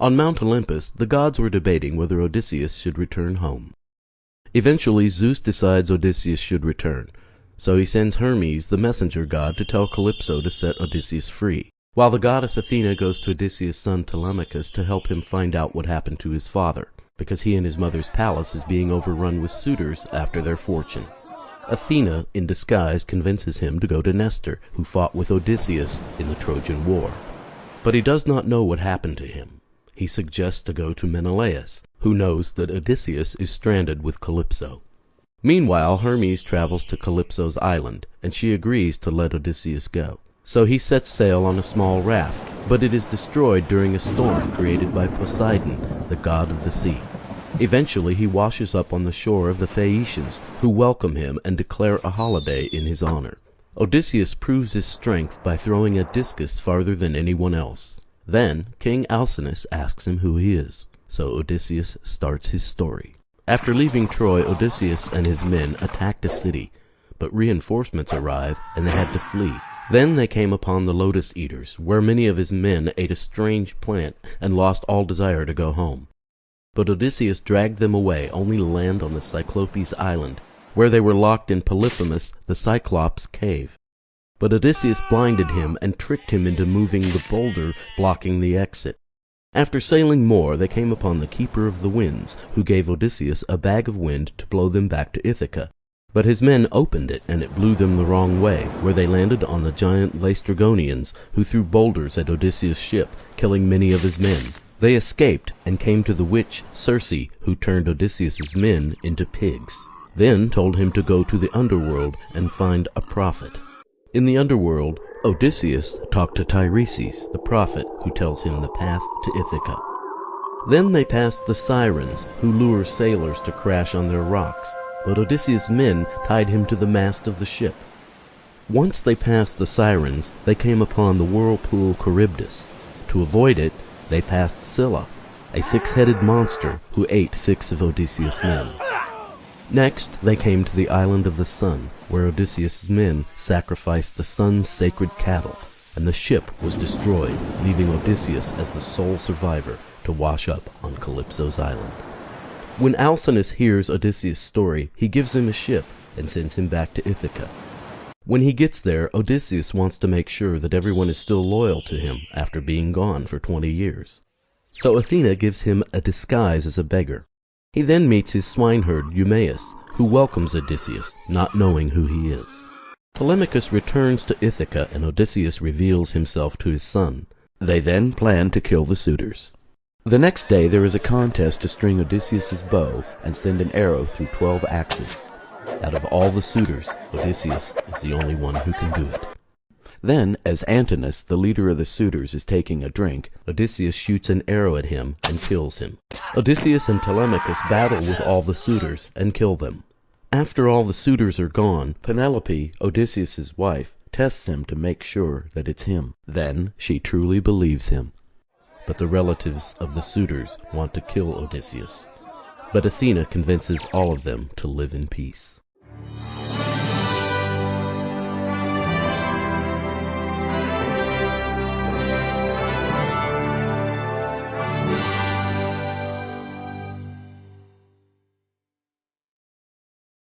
On Mount Olympus, the gods were debating whether Odysseus should return home. Eventually, Zeus decides Odysseus should return, so he sends Hermes, the messenger god, to tell Calypso to set Odysseus free, while the goddess Athena goes to Odysseus' son Telemachus to help him find out what happened to his father, because he and his mother's palace is being overrun with suitors after their fortune. Athena, in disguise, convinces him to go to Nestor, who fought with Odysseus in the Trojan War. But he does not know what happened to him. He suggests to go to Menelaus, who knows that Odysseus is stranded with Calypso. Meanwhile, Hermes travels to Calypso's island, and she agrees to let Odysseus go. So he sets sail on a small raft, but it is destroyed during a storm created by Poseidon, the god of the sea. Eventually, he washes up on the shore of the Phaeacians, who welcome him and declare a holiday in his honor. Odysseus proves his strength by throwing a discus farther than anyone else. Then King Alcinous asks him who he is, so Odysseus starts his story. After leaving Troy, Odysseus and his men attacked a city, but reinforcements arrive and they had to flee. Then they came upon the Lotus Eaters, where many of his men ate a strange plant and lost all desire to go home. But Odysseus dragged them away, only to land on the Cyclopes island, where they were locked in Polyphemus, the Cyclops' cave. But Odysseus blinded him and tricked him into moving the boulder blocking the exit. After sailing more, they came upon the Keeper of the Winds, who gave Odysseus a bag of wind to blow them back to Ithaca. But his men opened it, and it blew them the wrong way, where they landed on the giant Laestrygonians, who threw boulders at Odysseus' ship, killing many of his men. They escaped, and came to the witch Circe, who turned Odysseus' men into pigs. Then told him to go to the underworld and find a prophet. In the underworld, Odysseus talked to Tiresias, the prophet, who tells him the path to Ithaca. Then they passed the Sirens, who lure sailors to crash on their rocks, but Odysseus' men tied him to the mast of the ship. Once they passed the Sirens, they came upon the whirlpool Charybdis. To avoid it, they passed Scylla, a six-headed monster who ate 6 of Odysseus' men. Next, they came to the island of the sun, where Odysseus' men sacrificed the sun's sacred cattle, and the ship was destroyed, leaving Odysseus as the sole survivor to wash up on Calypso's island. When Alcinous hears Odysseus' story, he gives him a ship and sends him back to Ithaca. When he gets there, Odysseus wants to make sure that everyone is still loyal to him after being gone for 20 years. So Athena gives him a disguise as a beggar. He then meets his swineherd Eumaeus, who welcomes Odysseus, not knowing who he is. Telemachus returns to Ithaca, and Odysseus reveals himself to his son. They then plan to kill the suitors. The next day there is a contest to string Odysseus' bow and send an arrow through 12 axes. Out of all the suitors, Odysseus is the only one who can do it. Then, as Antinous, the leader of the suitors, is taking a drink, Odysseus shoots an arrow at him and kills him. Odysseus and Telemachus battle with all the suitors and kill them. After all the suitors are gone, Penelope, Odysseus' wife, tests him to make sure that it's him. Then she truly believes him. But the relatives of the suitors want to kill Odysseus. But Athena convinces all of them to live in peace.